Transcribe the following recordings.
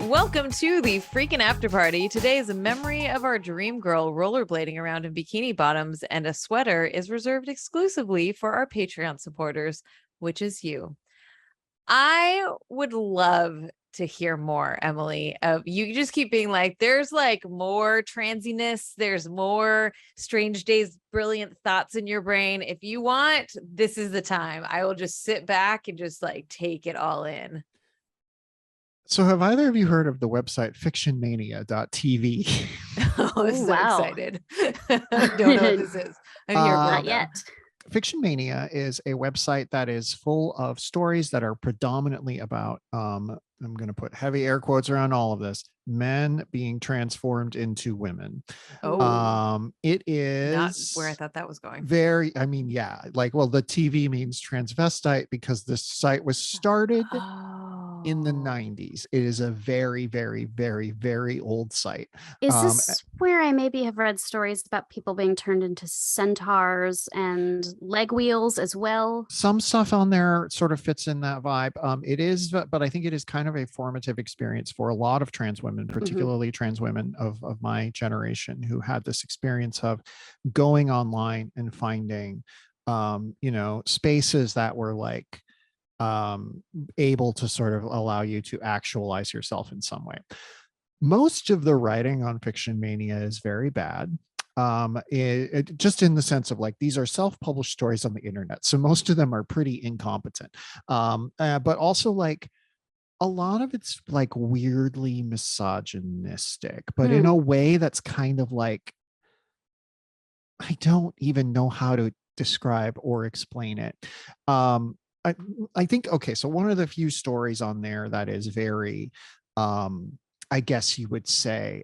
Welcome to the freaking after party. Today is a memory of our dream girl rollerblading around in bikini bottoms, and a sweater is reserved exclusively for our Patreon supporters, which is you. I would love to hear more, Emily. You just keep being like, there's like more transiness, there's more strange days, brilliant thoughts in your brain. If you want, this is the time. I will just sit back and just like take it all in. So have either of you heard of the website fictionmania.tv? Oh, I'm so wow. excited. I don't know what this is. I'm here for Not it, though. yet. Fiction Mania is a website that is full of stories that are predominantly about, I'm going to put heavy air quotes around all of this, men being transformed into women. Oh, it not is where I thought that was going. the TV means transvestite because this site was started in the 90s. It is a very, very, very, very old site. Is this where I maybe have read stories about people being turned into centaurs and leg wheels as well? Some stuff on there sort of fits in that vibe. It is, but I think it is kind of a formative experience for a lot of trans women, particularly trans women of my generation, who had this experience of going online and finding, spaces that were like, able to sort of allow you to actualize yourself in some way. Most of the writing on Fiction Mania is very bad. Just in the sense of like, these are self-published stories on the internet, so most of them are pretty incompetent, but also like a lot of it's like weirdly misogynistic, but in a way that's kind of like, I don't even know how to describe or explain it. I think, okay, so one of the few stories on there that is very, I guess you would say,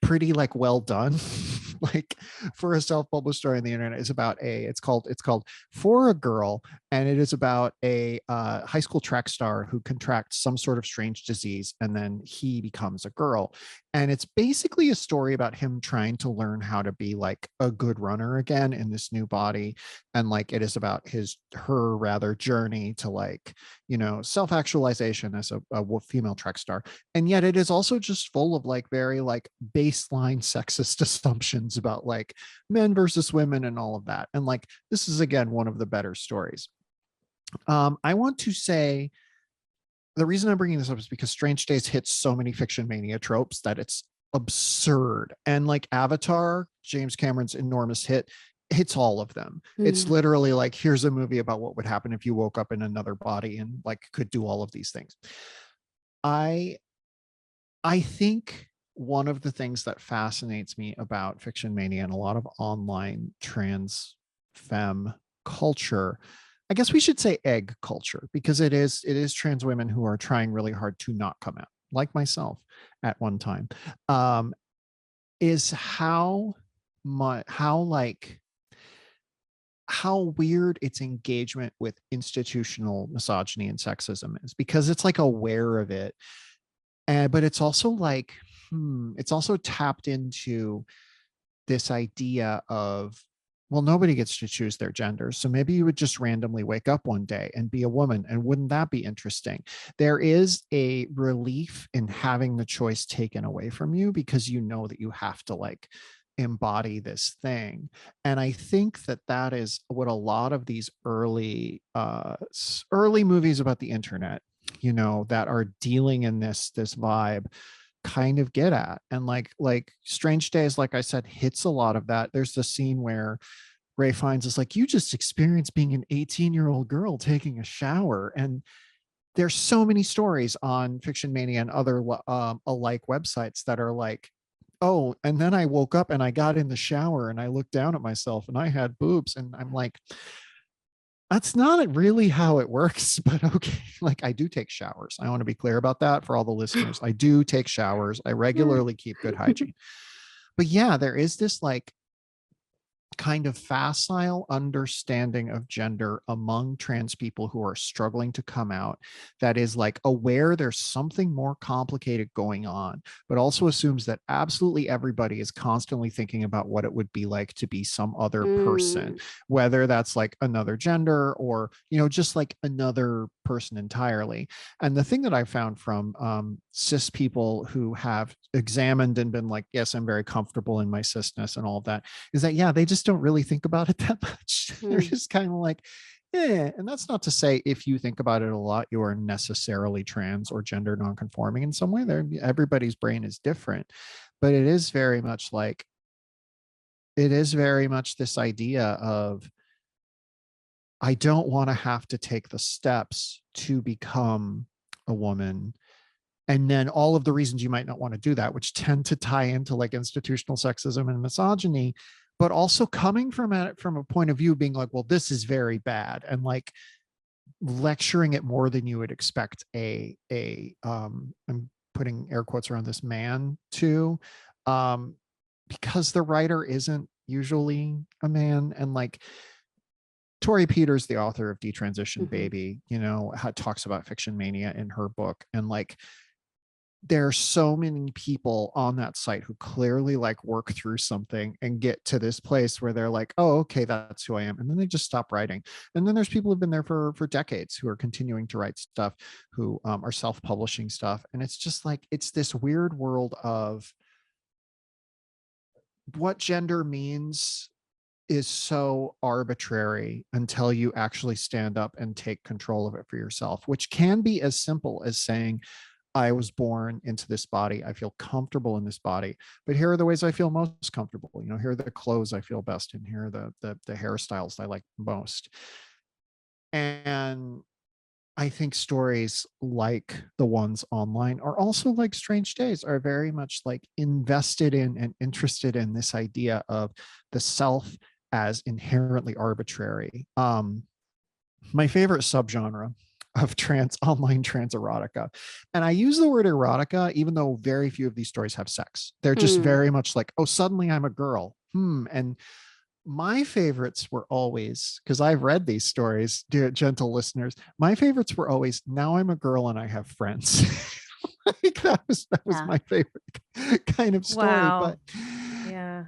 pretty like well done, like for a self-published story on the internet, is about it's called For a Girl, and it is about a high school track star who contracts some sort of strange disease and then he becomes a girl. And it's basically a story about him trying to learn how to be like a good runner again in this new body. And like, it is about her journey to like, self-actualization as a female track star. And yet it is also just full of like very like baseline sexist assumptions about like men versus women and all of that. And like, this is again one of the better stories. I want to say, the reason I'm bringing this up is because Strange Days hits so many Fiction Mania tropes that it's absurd. And like Avatar, James Cameron's enormous hit, hits all of them. It's literally like, here's a movie about what would happen if you woke up in another body and like could do all of these things. I think one of the things that fascinates me about Fiction Mania and a lot of online trans femme culture, I guess we should say egg culture, because it is trans women who are trying really hard to not come out, like myself at one time, is how weird its engagement with institutional misogyny and sexism is, because it's like aware of it. But it's also like, it's also tapped into this idea of, well, nobody gets to choose their gender. So maybe you would just randomly wake up one day and be a woman. And wouldn't that be interesting? There is a relief in having the choice taken away from you, because you know that you have to like embody this thing. And I think that is what a lot of these early movies about the internet, that are dealing in this vibe, kind of get at. And like Strange Days, like I said, hits a lot of that. There's the scene where Ray finds is like, you just experienced being an 18-year-old girl taking a shower. And there's so many stories on Fiction Mania and other alike websites that are like, oh, and then I woke up and I got in the shower and I looked down at myself and I had boobs. And I'm like, that's not really how it works, but okay. Like, I do take showers. I want to be clear about that for all the listeners. I do take showers. I regularly keep good hygiene. But yeah, there is this like kind of facile understanding of gender among trans people who are struggling to come out, that is like aware there's something more complicated going on, but also assumes that absolutely everybody is constantly thinking about what it would be like to be some other person, whether that's like another gender or, just like another person entirely. And the thing that I found from cis people who have examined and been like, yes, I'm very comfortable in my cisness and all of that, is that, yeah, they just don't really think about it that much. They're just kind of like, yeah. And that's not to say if you think about it a lot, you are necessarily trans or gender nonconforming in some way. There, everybody's brain is different, but it is very much like, it is very much this idea of, I don't want to have to take the steps to become a woman. And then all of the reasons you might not want to do that, which tend to tie into like institutional sexism and misogyny, but also coming from it from a point of view being like, well, this is very bad. And like lecturing it more than you would expect I'm putting air quotes around this man to, because the writer isn't usually a man. And like, Tori Peters, the author of Detransition Baby, you know, talks about fiction mania in her book. And like, there are so many people on that site who clearly like work through something and get to this place where they're like, oh, okay, that's who I am. And then they just stop writing. And then there's people who've been there for decades who are continuing to write stuff, who are self-publishing stuff. And it's just like, it's this weird world of what gender means is so arbitrary until you actually stand up and take control of it for yourself, which can be as simple as saying, I was born into this body. I feel comfortable in this body, but here are the ways I feel most comfortable. You know, here are the clothes I feel best in. Here are the hairstyles I like most. And I think stories like the ones online are also like Strange Days, are very much like invested in and interested in this idea of the self as inherently arbitrary. My favorite subgenre of online trans erotica, and I use the word erotica even though very few of these stories have sex. They're just very much like, oh, suddenly I'm a girl. And my favorites were always, because I've read these stories, dear gentle listeners, my favorites were always, now I'm a girl and I have friends. Like that was my favorite kind of story. Wow. But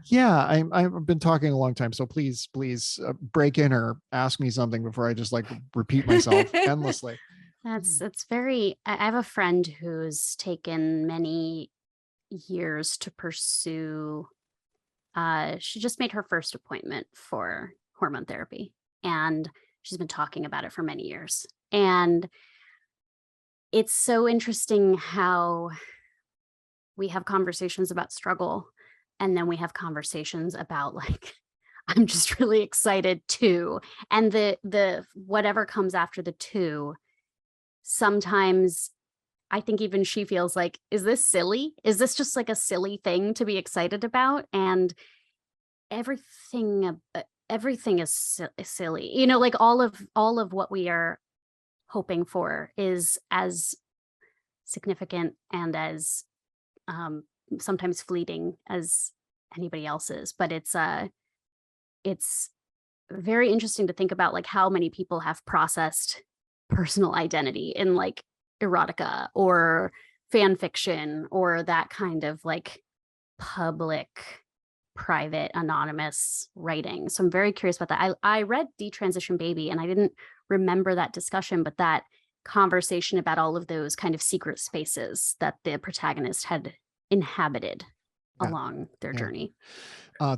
yeah, I've been talking a long time, so please break in or ask me something before I just like repeat myself endlessly. That's very, I have a friend who's taken many years to pursue. She just made her first appointment for hormone therapy, and she's been talking about it for many years. And it's so interesting how we have conversations about struggle, and then we have conversations about like, I'm just really excited too. And the whatever comes after the two, sometimes I think even she feels like, is this silly? Is this just like a silly thing to be excited about? And everything everything is silly. You know, like all of what we are hoping for is as significant and as sometimes fleeting as anybody else's. But it's very interesting to think about like how many people have processed personal identity in like erotica or fan fiction or that kind of like public, private, anonymous writing. So I'm very curious about that. I read Detransition Baby and I didn't remember that discussion, but that conversation about all of those kind of secret spaces that the protagonist had inhabited along their journey.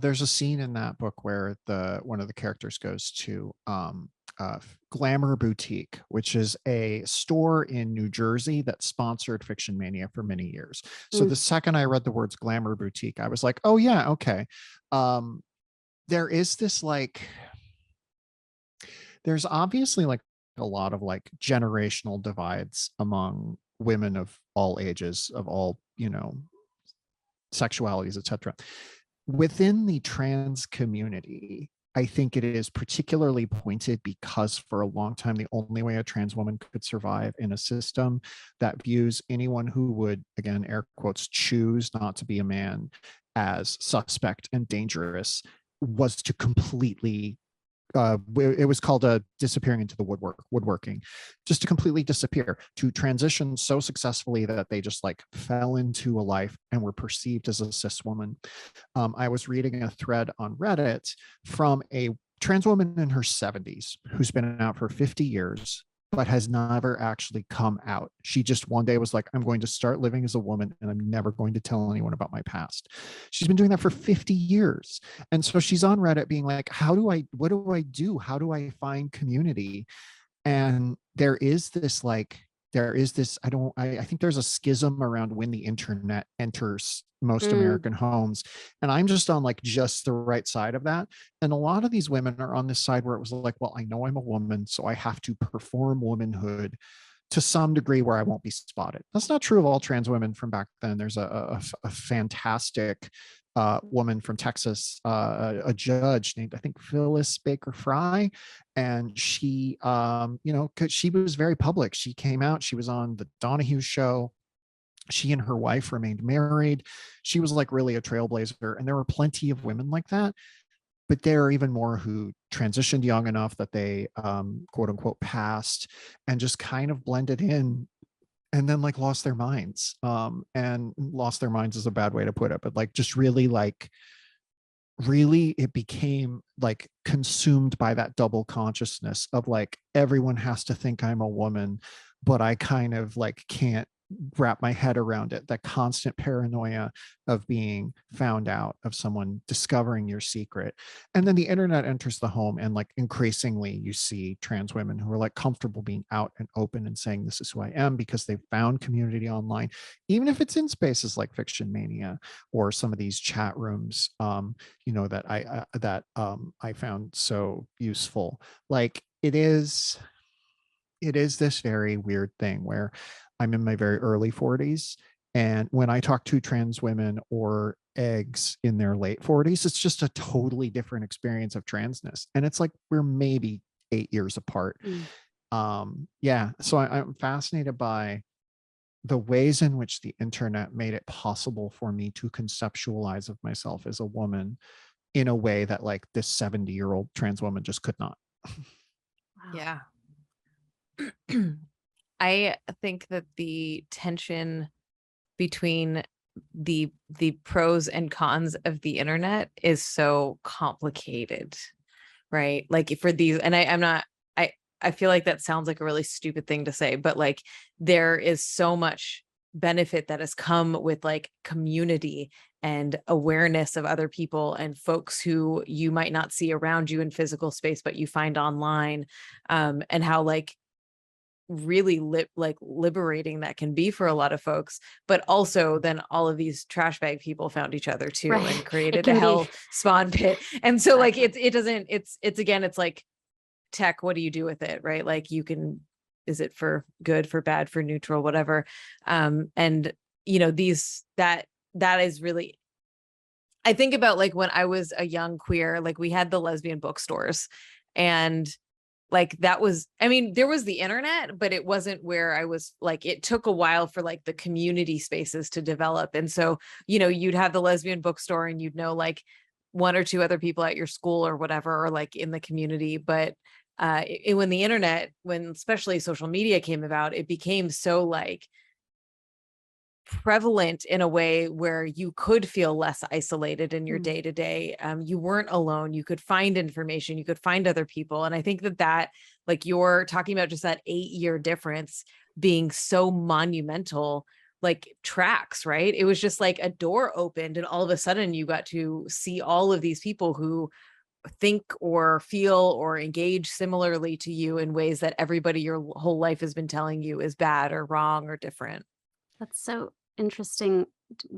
There's a scene in that book where one of the characters goes to Glamour Boutique, which is a store in New Jersey that sponsored Fiction Mania for many years. So the second I read the words Glamour Boutique, I was like, oh yeah, okay. There is this like, there's obviously like a lot of like generational divides among women of all ages, of all, you know, sexualities, etc. Within the trans community, I think it is particularly pointed because for a long time, the only way a trans woman could survive in a system that views anyone who would, again, air quotes, choose not to be a man as suspect and dangerous was to completely it was called disappearing into the woodworking, just to completely disappear, to transition so successfully that they just like fell into a life and were perceived as a cis woman. I was reading a thread on Reddit from a trans woman in her 70s who's been out for 50 years, but has never actually come out. She just one day was like, I'm going to start living as a woman and I'm never going to tell anyone about my past. She's been doing that for 50 years. And so she's on Reddit being like, what do I do? How do I find community? And I think there's a schism around when the internet enters most American homes. And I'm just on like just the right side of that. And a lot of these women are on this side where it was like, well, I know I'm a woman, so I have to perform womanhood to some degree where I won't be spotted. That's not true of all trans women from back then. There's a fantastic woman from Texas, a judge named, I think, Phyllis Baker Fry. And she, cause she was very public. She came out, she was on the Donahue show. She and her wife remained married. She was like really a trailblazer. And there were plenty of women like that. But there are even more who transitioned young enough that they quote unquote passed and just kind of blended in and then like lost their minds. And lost their minds is a bad way to put it, but like just really it became like consumed by that double consciousness of like, everyone has to think I'm a woman, but I kind of like can't wrap my head around it. That constant paranoia of being found out, of someone discovering your secret. And then the internet enters the home, and like increasingly you see trans women who are like comfortable being out and open and saying, this is who I am, because they've found community online, even if it's in spaces like Fiction Mania or some of these chat rooms, that I found so useful. Like it is this very weird thing where I'm in my very early 40s. And when I talk to trans women or eggs in their late 40s, it's just a totally different experience of transness. And it's like we're maybe 8 years apart. So I'm fascinated by the ways in which the internet made it possible for me to conceptualize of myself as a woman in a way that like this 70-year-old trans woman just could not. Wow. Yeah. I think that the tension between the pros and cons of the internet is so complicated, right? Like for these, and I feel like that sounds like a really stupid thing to say, but like there is so much benefit that has come with like community and awareness of other people and folks who you might not see around you in physical space, but you find online, and how like really liberating that can be for a lot of folks. But also then all of these trash bag people found each other too, Right. and It created a can be hell spawn pit. And so like exactly. it's again, it's like tech, what do you do with it, right? Like you can, is it for good, for bad, for neutral, whatever. And that is really, I think about like when I was a young queer, like we had the lesbian bookstores, and like that was, I mean, there was the internet, but it wasn't where I was like, it took a while for like the community spaces to develop. And so, you'd have the lesbian bookstore and you'd know like one or two other people at your school or whatever, or like in the community. But when especially social media came about, it became so like prevalent in a way where you could feel less isolated in your day to day. You weren't alone. You could find information. You could find other people. And I think that like you're talking about just that 8-year difference being so monumental, like tracks, right? It was just like a door opened and all of a sudden you got to see all of these people who think or feel or engage similarly to you in ways that everybody your whole life has been telling you is bad or wrong or different. That's so interesting.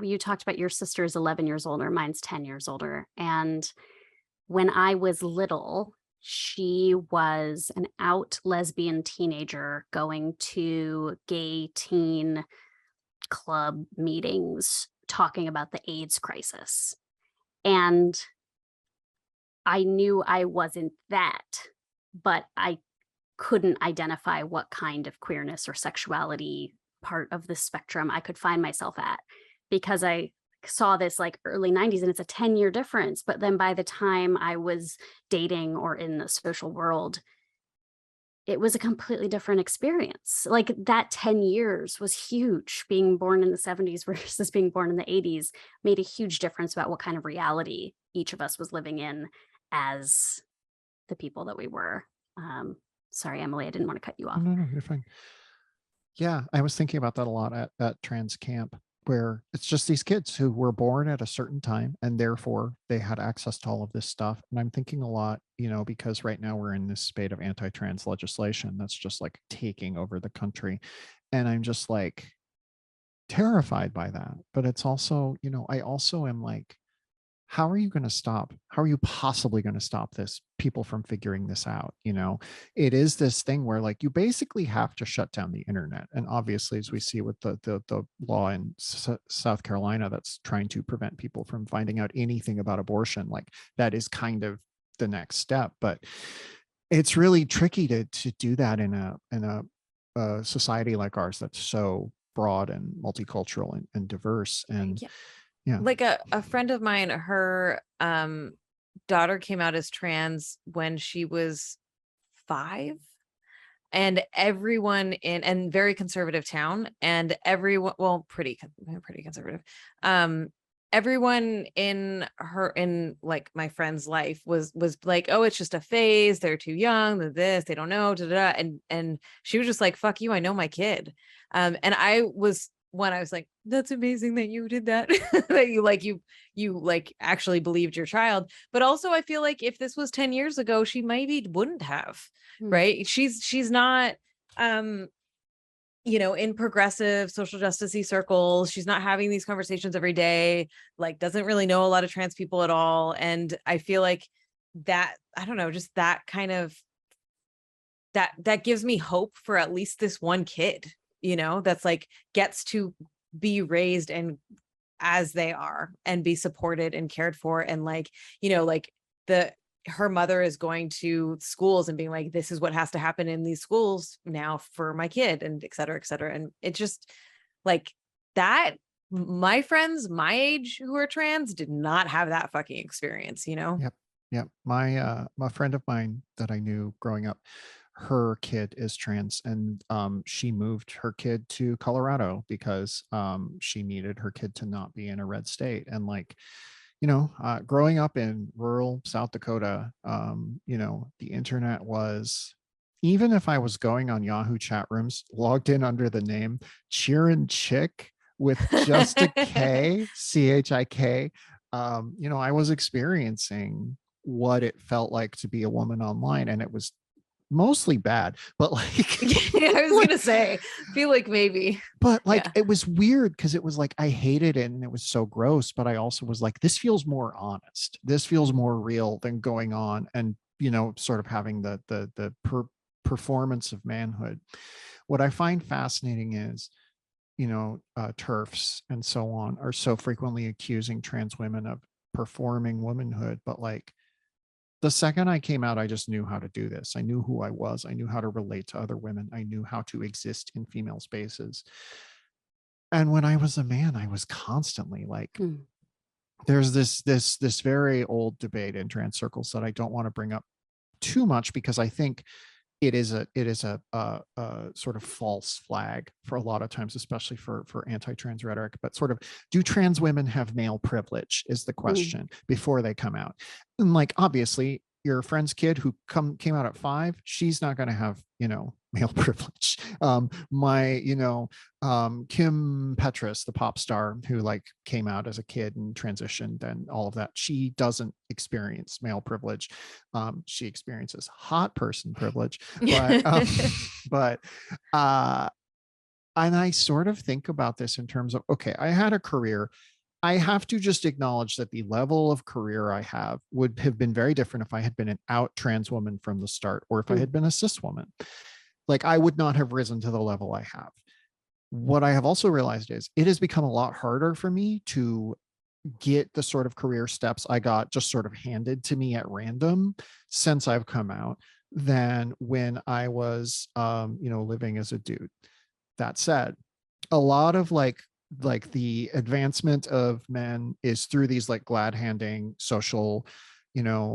You talked about your sister is 11 years older, mine's 10 years older. And when I was little, she was an out lesbian teenager going to gay teen club meetings talking about the AIDS crisis. And I knew I wasn't that, but I couldn't identify what kind of queerness or sexuality part of the spectrum I could find myself at, because I saw this like early 90s and it's a 10-year difference. But then by the time I was dating or in the social world, it was a completely different experience. Like that 10 years was huge. Being born in the 70s versus being born in the 80s made a huge difference about what kind of reality each of us was living in as the people that we were. Sorry, Emily, I didn't want to cut you Oh, off. no, you're fine. Yeah, I was thinking about that a lot at trans camp, where it's just these kids who were born at a certain time and therefore they had access to all of this stuff. And I'm thinking a lot, because right now we're in this spate of anti-trans legislation that's just like taking over the country. And I'm just like terrified by that. But it's also, I also am like, how are you going to stop? How are you possibly going to stop this people from figuring this out? It is this thing where like you basically have to shut down the internet. And obviously, as we see with the law in South Carolina that's trying to prevent people from finding out anything about abortion, like that is kind of the next step. But it's really tricky to do that in a society like ours that's so broad and multicultural and diverse. And yeah. Like a friend of mine, her daughter came out as trans when she was 5, and everyone and very conservative town, and everyone, well, pretty conservative, everyone in like my friend's life was like, oh, it's just a phase, they're too young, this, they don't know, and she was just like, fuck you, I know my kid. And I was like, that's amazing that you did that. That you like actually believed your child. But also I feel like if this was 10 years ago, she maybe wouldn't have. Right. She's not in progressive social justice-y circles. She's not having these conversations every day, like doesn't really know a lot of trans people at all. And I feel like that, I don't know, just that kind of that gives me hope for at least this one kid, that's like gets to be raised and as they are and be supported and cared for. And like, like her mother is going to schools and being like, this is what has to happen in these schools now for my kid, and et cetera, et cetera. And it just like that, my friends my age who are trans did not have that fucking experience, Yep. My friend of mine that I knew growing up, her kid is trans, and she moved her kid to Colorado because she needed her kid to not be in a red state. And like, growing up in rural South Dakota, the internet was, even if I was going on Yahoo chat rooms, logged in under the name Cheerin' Chick with just a K, CHIK, I was experiencing what it felt like to be a woman online, and it was mostly bad, but like yeah, I was gonna say, feel like maybe, but like it was weird because it was like I hated it and it was so gross, but I also was like, this feels more honest, this feels more real than going on and sort of having the performance of manhood. What I find fascinating is TERFs and so on are so frequently accusing trans women of performing womanhood, but like the second I came out, I just knew how to do this. I knew who I was. I knew how to relate to other women. I knew how to exist in female spaces. And when I was a man, I was constantly like, there's this very old debate in trans circles that I don't want to bring up too much because I think it is a sort of false flag for a lot of times, especially for anti-trans rhetoric. But sort of, do trans women have male privilege is the question before they come out. And like, obviously, your friend's kid who came out at 5, she's not going to have male privilege. Kim Petras, the pop star who like came out as a kid and transitioned and all of that, she doesn't experience male privilege. She experiences hot person privilege, but and I sort of think about this in terms of, okay, I had a career. I have to just acknowledge that the level of career I have would have been very different if I had been an out trans woman from the start, or if I had been a cis woman. Like, I would not have risen to the level I have. What I have also realized is it has become a lot harder for me to get the sort of career steps I got just sort of handed to me at random since I've come out than when I was, living as a dude. That said, a lot of like the advancement of men is through these like glad handing social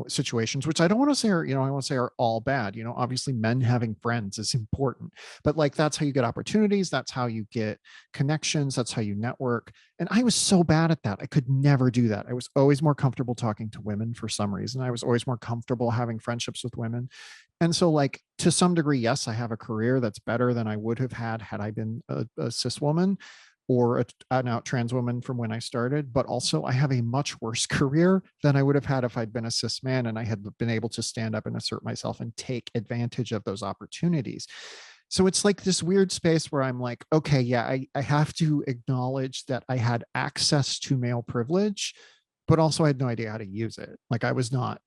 situations, which I don't want to say are, I want to say are all bad. Obviously men having friends is important, but like that's how you get opportunities, that's how you get connections, that's how you network. And I was so bad at that. I could never do that. I was always more comfortable talking to women for some reason. I was always more comfortable having friendships with women. And so like to some degree, yes, I have a career that's better than I would have had I been a cis woman or an out trans woman from when I started, but also I have a much worse career than I would have had if I'd been a cis man and I had been able to stand up and assert myself and take advantage of those opportunities. So it's like this weird space where I'm like, okay, yeah, I have to acknowledge that I had access to male privilege, but also I had no idea how to use it. Like I was not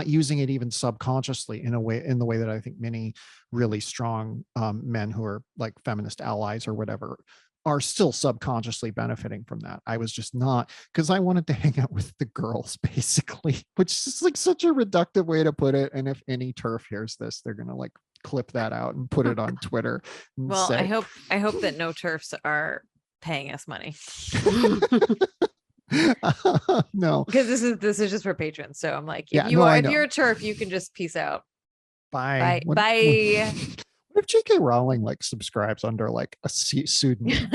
using it even subconsciously in the way that I think many really strong men who are like feminist allies or whatever are still subconsciously benefiting from that. I was just not, because I wanted to hang out with the girls basically, which is like such a reductive way to put it. And if any TERF hears this, they're going to like clip that out and put it on Twitter. And Well, say, I hope that no TERFs are paying us money. no, because this is just for patrons. So I'm like, if Yeah, you no, are I if know. you're a TERF, you can just peace out. Bye. Bye. What if J.K. Rowling like subscribes under like a pseudonym?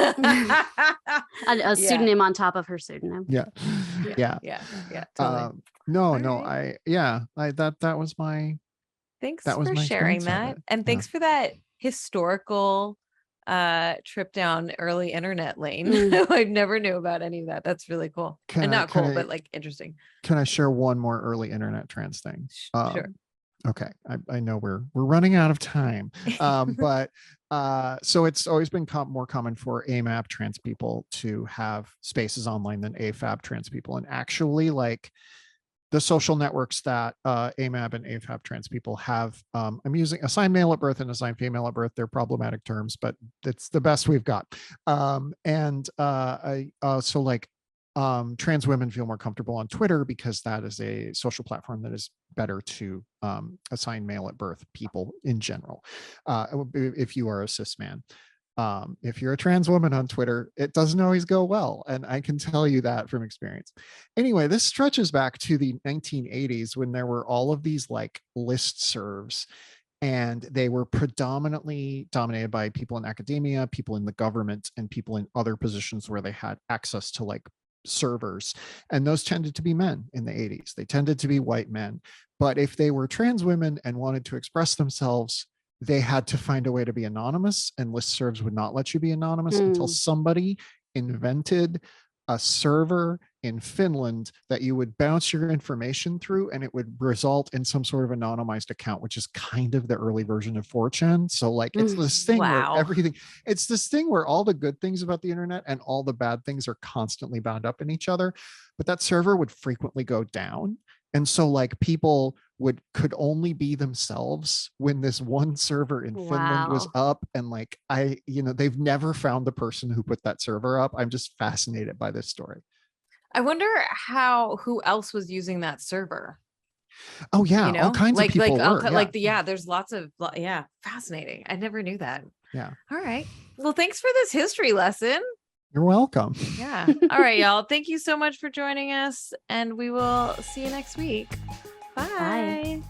A pseudonym on top of her pseudonym. Yeah. Totally. No, Right. that was my Thanks that was for my sharing experience of that. it. And Yeah. thanks for that historical trip down early internet lane. I never knew about any of that. That's really cool. And not cool, but like interesting. Can I share one more early internet trans thing? Sure. Okay, I know we're running out of time, but so it's always been more common for AMAP trans people to have spaces online than AFAB trans people, and actually, like the social networks that AMAB and AFAB trans people have, I'm using assigned male at birth and assigned female at birth. They're problematic terms, but it's the best we've got. So like trans women feel more comfortable on Twitter because that is a social platform that is better to assign male at birth people in general. If you are a cis man, if you're a trans woman on Twitter, it doesn't always go well. And I can tell you that from experience. Anyway, this stretches back to the 1980s when there were all of these like listservs, and they were predominantly dominated by people in academia, people in the government, and people in other positions where they had access to like servers. And those tended to be men in the 80s. They tended to be white men. But if they were trans women and wanted to express themselves, they had to find a way to be anonymous, and listservs would not let you be anonymous until somebody invented a server in Finland that you would bounce your information through, and it would result in some sort of anonymized account, which is kind of the early version of 4chan. So like it's this thing where it's this thing where all the good things about the internet and all the bad things are constantly bound up in each other. But that server would frequently go down. And so like people could only be themselves when this one server in Finland was up. And like, they've never found the person who put that server up. I'm just fascinated by this story. I wonder who else was using that server. Oh yeah. All kinds of people were. There's lots of, fascinating. I never knew that. Yeah. All right. Well, thanks for this history lesson. You're welcome. Yeah. All right, y'all. Thank you so much for joining us, and we will see you next week. Bye. Bye.